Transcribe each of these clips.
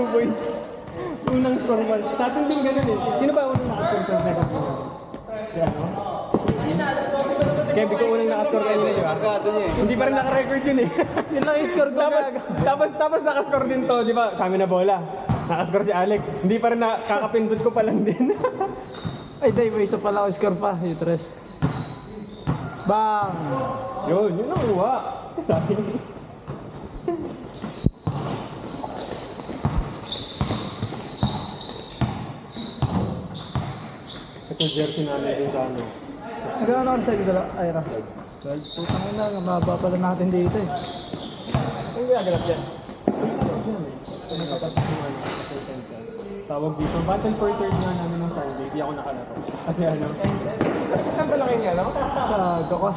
2 points. Unang score mo. Sa atin din ganun eh. Sino ba unang nakascore sa second mo? Si ano? Kevin ko unang nakascore kanina yun. Hindi pa rin naka-record yun eh. Yun lang yung score ko. Tapos nakascore din to, di ba? Sa amin na bola. Nakascore si Alec. Hindi pa rin kakapindot ko pa lang din. Ay, day, may isa pala ako score pa. Uterus. Bang! Yun ang uwa. Sabi. Ito jersey namin din sa ano. Nagano ako sa dala. Ay, Rafael. Putang ina, mababa pala natin dito eh. Ang gagalap yan. Tawag dito. Battle for third nga namin ng Sunday. Di ako nakalaro. Kasi ano. Saan pala kayo nga, no? Gago ka.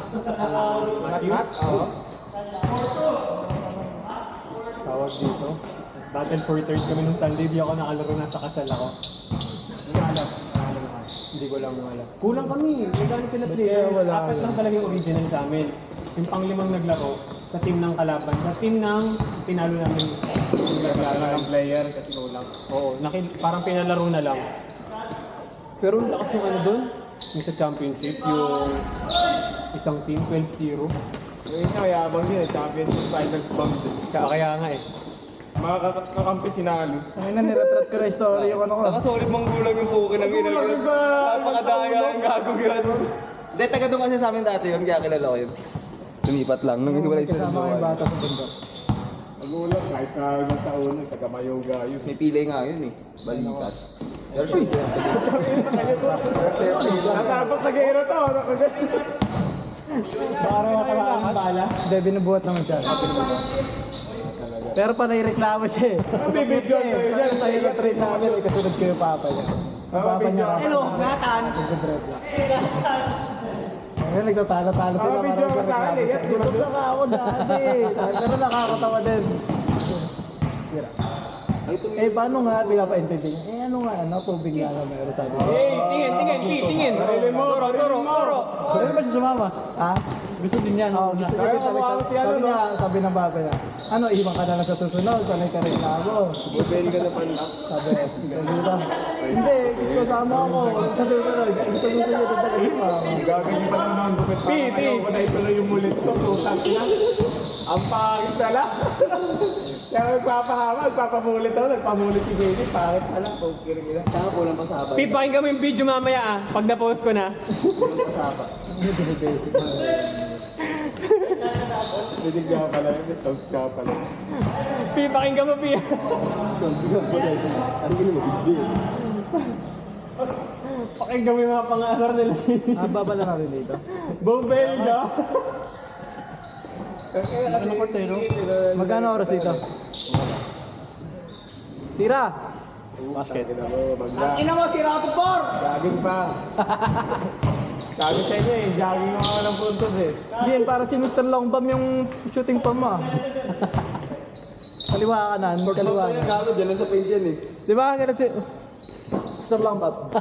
Mat? Oo. Tawag dito. Battle for third kami ng Sunday. Di ako nakalaro na sa kasal ako. Hindi ko lang alam. Kulang kami. May gano'n pila player. Apat lang talaga yung original sa amin. Yung pang-limang naglaro sa team ng kalaban. Sa team ng pinalo namin yung naglaro ng player kasi kulang. Oo, parang pinalaro na lang. Pero ang lakas yung ano doon, yung sa championship, yung isang team, 12-0. Yung isa mayabang yun, championship finals bomb din. Kaya nga eh. Mga kakampi sinalo. Ang ina, niretrat ko na yung story yung ano ko. Nakasolid mong gulang yung puki ng ina. Napakadaya ang gagawin yan. Hindi, taga doon kasi sa amin dati yun, kaya kilala ko yun. Lumipat lang, nung hiwalay sa Kasama kayong bata sa bundok. Magulang, kahit sa una, taga-mayoga yun. May pilay nga yun eh. Balikat. Nasabak sa gero to. Para makalaan ang bala. Hindi, binubuhat naman siya. Pero pa naireklamo siya eh. Bibidyo Eh, pero sa'yo na trade namin eh, kasunod ko yung papa niya. Yung papa niya kasi. Hello, Nathan. Nagdadread lang. Ngayon nagtatalo-talo sila. Video ka sa akin eh. Gutom na ka ako dati. Pero nakakatawa din. Tira. Eh, paano nga pinapaintindi niya? Eh, ano nga, tubig nga na meron sabi. Tingin. Toro. Pwede ba siya sumama? Ha? Gusto din yan. Oo, gusto niya. Sabi ng baba niya, ano, iwan ka na lang sa susunod, sanay ka rin na ako. Bubeli ka na pala. Sabi, hindi, gusto ko sama ako. Sa susunod, gusto niya dito tayo sumama. Gagawin pa naman ang gupit. Ayaw ko na ituloy yung mulit ko. Pusang ina. Ang pangit pala. Kaya magpapamulit ako. Nagpamulit si Baby. Pangit pala. Saka kulang pa sa haba. Pakinggan mo yung video mamaya ah. Pag na-post ko na. Kulang pa sa haba. Hindi, basic. Bidig ka pala. Stop ka pala. Pakinggan mo, Pi. Ano ginawa? Pakinggan mo yung mga pangasar nila. Baba na natin dito. Bobel ka. Ano portero? Magkano oras dito? Tira! Basket. Ang Ina mo, sira ako por! Jogging pa. Sabi sa inyo eh, jogging mo ako ng puntos eh. Yan, para si Mr. Longbam yung shooting form mo. Kaliwa ka na, kaliwa ka. Galo, dyan lang sa page yan eh. Di ba? Ganun si Mr. Longbam.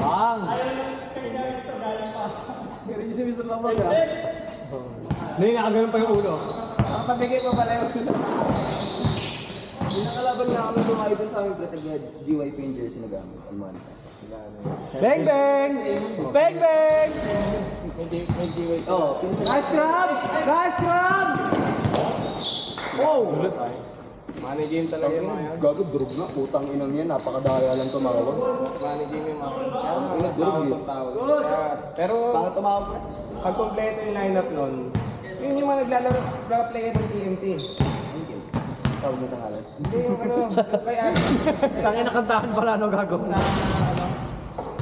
Bang! Ganun si Mr. Longbam ha? Hindi, nakagano'n pa yung ulo. Nakapabigay pa pala yung nakalaban nga kami lumayo dun sa aming platagya GYP yung jersey na gamit. Alman. Bang bang! Bang bang! Oo. Nice grab! Nice grab! Wow! Money game talaga yung mga yan. Gago, durog na. Putang inang yan. Napakadaya lang tumawag. Money game yung mga yan. Ang ina, durog eh. Pero Bakit tumawag na? pag kompleto yung lineup nun, yun yung mga naglalaro player ng TNT. Tawag na tangalan. Hindi yung ano, kaya Tangin na kantahan pala no gago. na ano,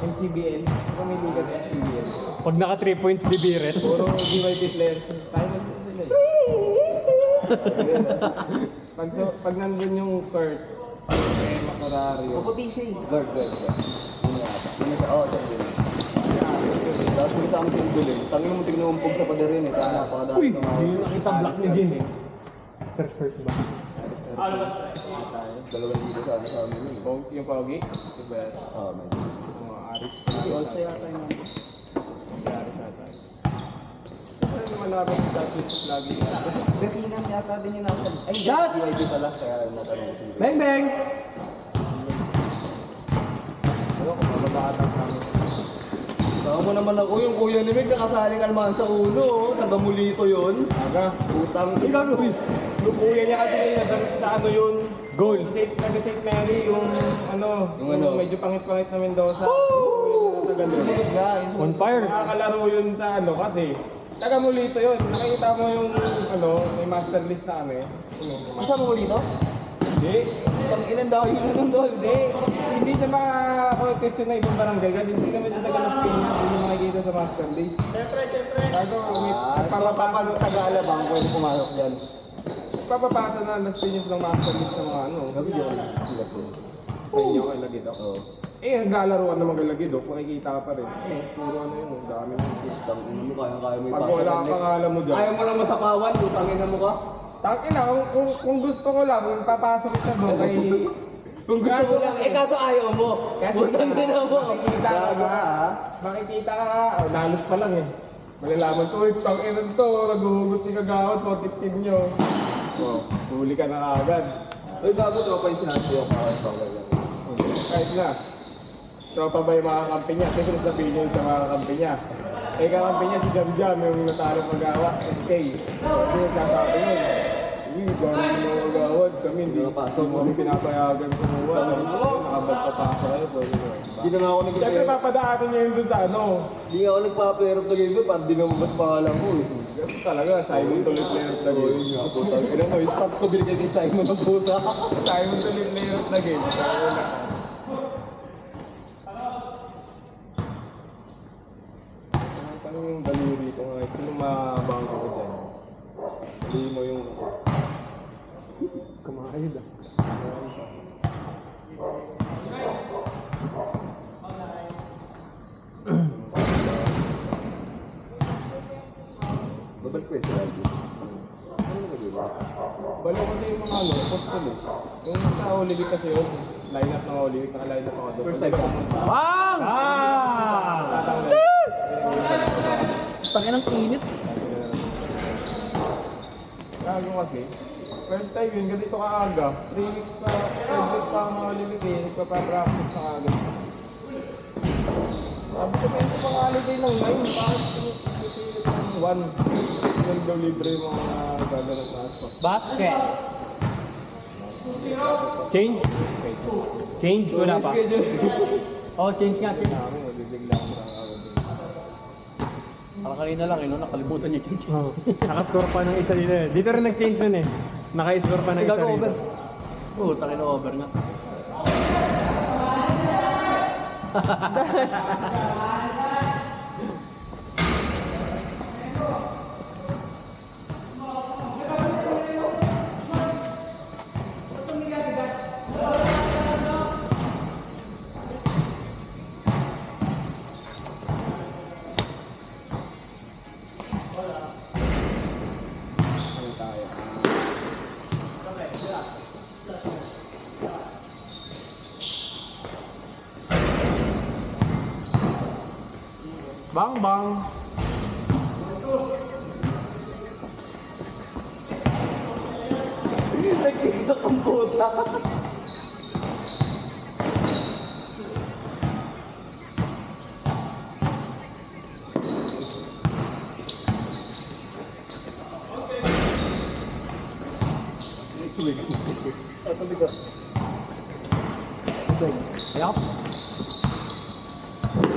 MCBL. Kung may liga sa MCBL. Pag naka 3 points, bibiret. Puro GYP player. Tayo na sila eh. Pag nandun yung Kurt, Makorario. Puputi siya eh. Guard. Yun nga ata. Yun na siya. Oo, sorry. Tapos may kasama si Idol eh. Tangin mo tignan mong pug sa pader yun eh. Kaya napakadami Uy! tumawag. Hindi yung nakita black ni Din eh. Search ba? Dalawang libo sa amin yun. Yung Pogi? Diba? Oo, medyo. Mga Aris. Also yata yung number. Aris ata. Ano naman namin sa dati lagi. Desinan yata din yung nasa. Ay, Shot! UID pala. Kaya natanong ko. Bang bang! Ano kung mababatang kami. Saka mo naman ako yung kuya ni Meg nakasaling kalmahan sa ulo. Taga-mulito yun. Aga. Utang. Yung kuya niya kasi sa ano yun. Goal. Nag-St. Mary yung ano. Yung ano? Medyo pangit-pangit na Mendoza. Sumunod nga. On fire! Nakakalaro yun sa ano kasi. Taga Mulito yun. Nakikita mo yung ano, may master list na kami. Isa mo mulito? Hindi. Pang ilan daw yun nung doon. Hindi siya maka-question na ibang barangay kasi hindi kami sa taga Las Piñas. Hindi makikita sa master list. Siyempre. Bago, papapasa ng Tagalabang, pwede pumasok dyan. Papapasa na Las Piñas ng master list sa mga ano. Gabi yun. Sa inyo kayo lagi daw. Eh, naglalaroan naman kayo lagi daw. Makikita ka pa rin. Eh, puro ano yun. Ang dami ng system. Kaya mo Pag wala ka pangalan mo dyan. Ayaw mo lang masakawan, utangin na mo ka. Tangin na, kung gusto ko lang, kung papasok ka doon kay... Kung gusto mo lang, kaso ayaw mo. Utangin na mo. Makikita ka nga, makikita ka nga, nalos pa lang eh. Malalaman ko, tangin na to, naghuhugot si Kagawad, 40 nyo. Huli ka na agad. Uy, gago, tropa yung sinabi ko. Kahit na. Tropa ba yung mga kampi niya? Kasi sabihin niyo sa mga kampi niya. Eh, kakampi niya si Jam Jam, yung natalo magawa, SK. Hindi nagsasabi yun. Uy, gano'n yung mga gawad kami, hindi kami pinapayagan kumuha. Nakabagpapasa kayo, pwede mo. Hindi na nga ako Siyempre nag-pero. papadaanin niya yun doon sa ano. Hindi nga ako nagpa-pero of the game doon, parang di na mabas pangalan ko. Ganun talaga, Simon tuloy player of the game. Kailan mo, yung stats ko binigay kay Simon Magbusa. Simon tuloy player of the game. Ano yung daliri ko nga? Ito yung mabang ko dyan. Hindi mo yung... Kumakayod ah. Babalik ko yung sinabi. Ano na ba? Balo kasi yung mga ano, postal eh. Yung sa Olympic kasi yun, line-up ng Olympic, naka-line up ako doon. First time pumunta. Bang! Tatanggal. Tangin ang init. Gago kasi, first time yun, ganito kaaga. 3 weeks pa, 5 weeks pa ang mga Olympic eh, nagpapapractice sa agad. Sabi ko, ito pang holiday ng 9, bakit pinipilit ng 1? Yung daw libre yung mga gaganap na aspa. Basket. Change? Change? Wala pa. Oh, change nga. Change. Kami, nabibigla ako ng agad. Parang kanina lang, no? Nakalimutan niya change. Oh, nakascore pa ng isa dito eh. Dito rin nag-change nun eh. Naka-score pa ng isa Gago dito. over. Oo, tangin na over nga. Bang bang! Nakikita kong puta. Yup.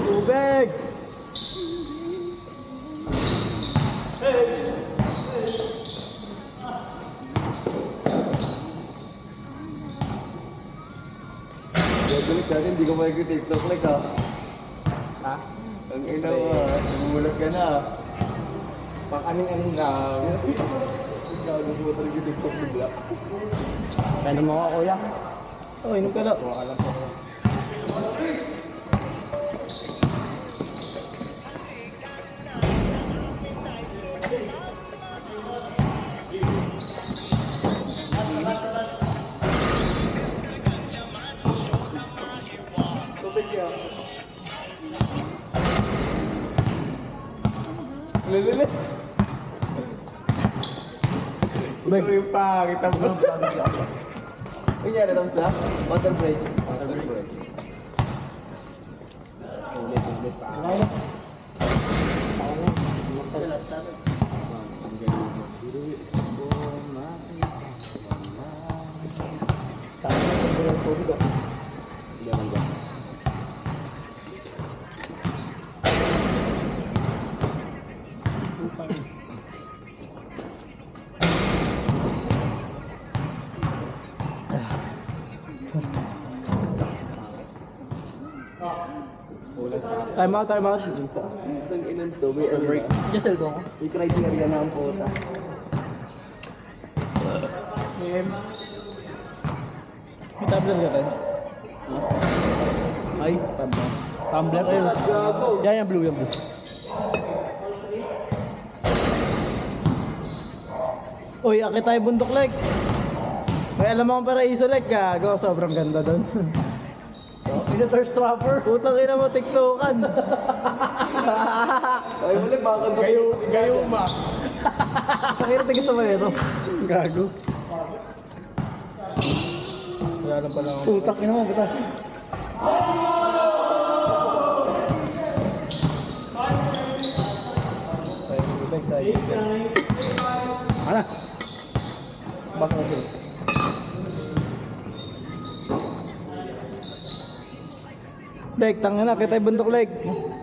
Tubig! Gagalik natin, hindi ko makikita-tiktok like ha. Ha? Ang ina mo ha, nagumulat ka na ha. Pang-aning-aning lang. Gago mo talaga TikTok bigla. Kaya mo ako, kuya. Oh, inom ka na. Alam ko. Lililit. Bek. Ito yung pangit ang mga Kunyari tapos na? Water break. Water break. Time out, time out. Isang inan to, may break. Just cellphone ko. May criteria na ang puta. May tablet ka tayo. Ay, tama. Tumbler? Ayun. Yan, yung blue, yung blue. Uy, akit tayo bundok, like. May alam akong paraiso, like, gago. Sobrang ganda doon. Is it thirst trapper? Putang ina mo, tiktokan. Ay, wala, baka gayuma. Pakira tigis naman ito. Gago. Wala lang pala ako. Utak ina mo, butas. Ano? Bakit ito? Leg, tanga na, kita yung bundok leg.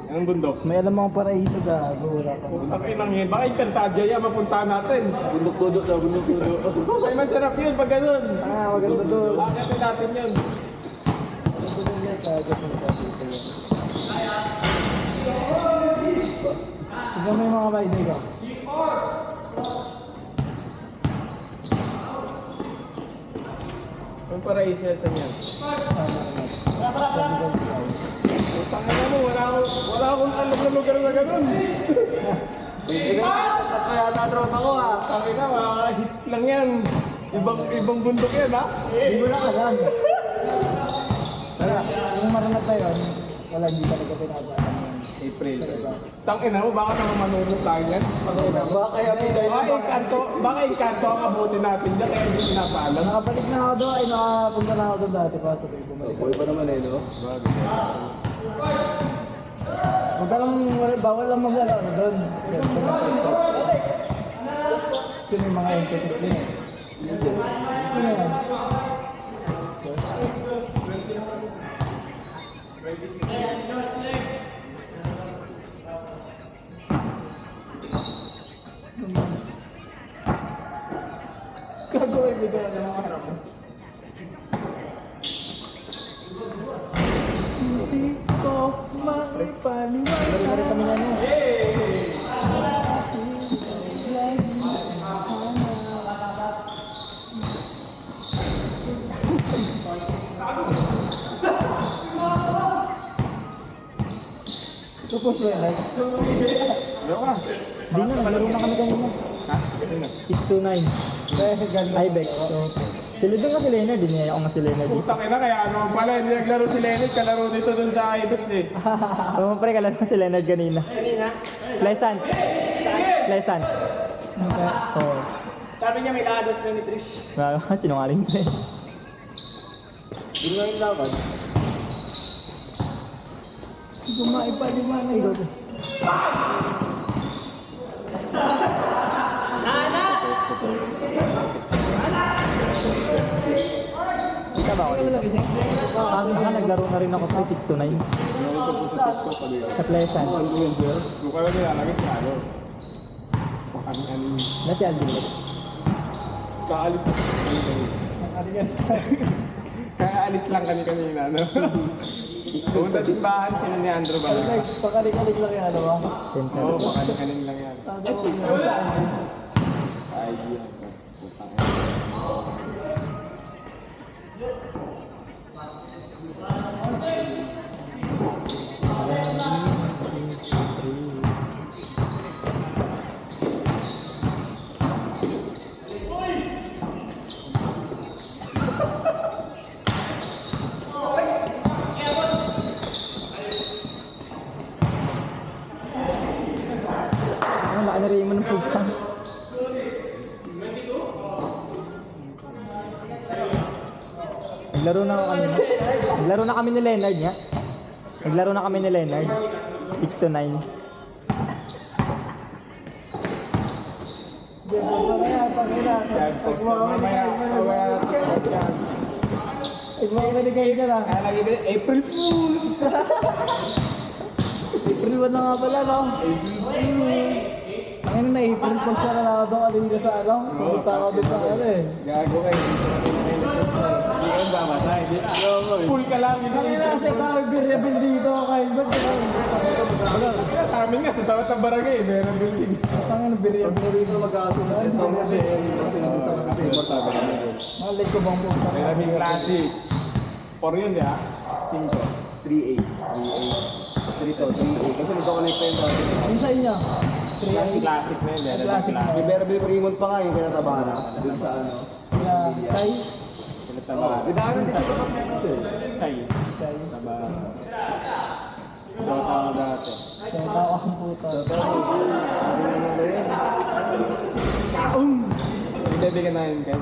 Anong bundok? May alam akong paraiso, gago. Wala ka. Putang inang yun. Baka yung Cantaglia yan, mapuntahan natin. Bundok-dudok na, bundok-dudok. Ay, masarap yun pag ganun. Maganda doon. Bakit natin yun? Tignan mo yung mga rider ko. Ang paraiso sa niyan. Putang ina mo, wala akong alam na lugar na ganun. Kaya na-drop ako ha. Sabi na, mga hits lang yan. Ibang bundok yan ha. Hindi mo na alam. Tara, kung maranat na yun, wala, hindi talaga pinabaan. April. Tangina mo, baka naman manunod tayo yan. Baka kaya may Baka inkanto ang abutin natin dyan, kaya hindi pinapaalam. Nakabalik na ako doon, ay nakapunta na ako doon dati pa. Sabi ko, bumalik. Boy pa naman eh, no? Huwag ka lang, bawal lang mag-alala na doon. Sino yung mga entities din eh? Ano yan? Gagawin mo doon ang mga harap mo. Hindi ko maipaliwanag. Lari na rin kami na no. Ito po siya, like. Ano ka? Di na, naglaro na kami kanina. Ha? Ganun na. 629. Ibex. So, sila doon nga si Leonard, din niya ako nga si Leonard. Putang ina, kaya ano pala, hindi naglaro si Leonard, kalaro dito dun sa Ibex eh. Oo, pre, kalaro si Leonard kanina. Kanina? Pleasant. Pleasant. Oo. Sabi niya may ladas na ni Trish. Sinungaling pre. Yun nga yung laban. Gumaipaliwanag. Ikaw to. Kita ba ako? Baka naglaro na rin ako pre, 6 to 9. Sa Pleasant. Kung kaya nilalagay sa ano. Ano Na si Alvin. kaalis kaalis lang kami kanina, no? Pumunta sa simbahan, sino ni Andrew ba? Pakalik-alik lang yan, ano ba? Oo, pakalik-alik lang yan. Ay, yan. Ano, laki na rin mo ng pupa. Naglaro na ako kanina. Naglaro na kami ni Leonard nga. Naglaro na kami ni Leonard. 6 to 9. April Fools! April 1 na nga pala, no? Ngayon na April, pagsara na ako doon kanina sa ano? Pumunta ako doon sa ano eh. Gago kayo. Hindi ka bamatay. Full ka lang. Kasi kasi parang biryabil dito, kahit ba? Sa amin nga, sa tawat ng barangay, meron building. Tangin na biryabil dito mag-aasunod. Ito kasi, Malit ko bang punta? Meron yung classic. 4 yun, di ba? 5. 3-8. 3 to, 3-8. Kasi nagkoconnect pa yung dati. Ano sa inyo? Classic na yun, meron Classic yung classic. Yung Berbil Fremont pa nga yung kinatabahan na. Dun sa ano. Kay? Didaanan din sa kapag Kay. Kay? Taba. Jota ka dati. Kaya tao ang puta. Hindi bigyan na yun, Ken.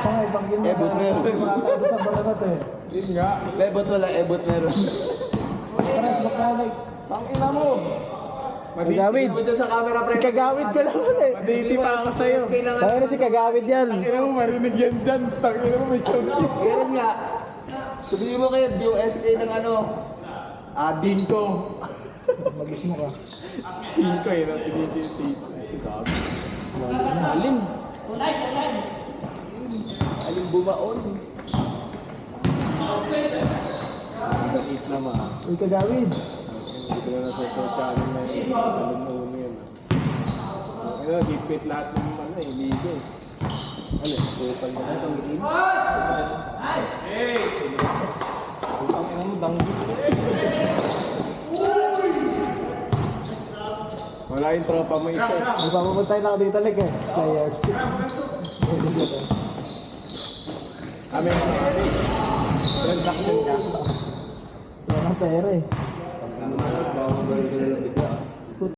Pangay, bangin mo. Ebot meron. Matado sa baranat eh. Yun nga. Lebot wala, ebot meron. Pares bakalay. Tangina mo! Kagawid. Ebot dyan sa camera, pre. Si Kagawid ka naman eh. Maditi pa ako sa'yo. Tayo na si Kagawid yan. Tangina mo, marinig yan dyan. Tangina mo, may sound system. Ganun nga. Sabihin mo kayo, BOSK ng ano. Dinko. Magis mo ka. 5 eh, no? Sige, sige. Alim. Aling bumaon. Hanggang 8 naman. Uy, Kagawid. Dito na nasa channel na yun. Alam na uno yun. Ano, higpit lahat ng ano eh, ligo eh. Ano, total na itong game. Ang ina mo, danggi. Wala yung tropa mo isa eh. May papupuntay na ako dito talaga eh. Players. Kami transaction ka. Wala ng pera eh. Ano na, bawang balik ka na lang bigla.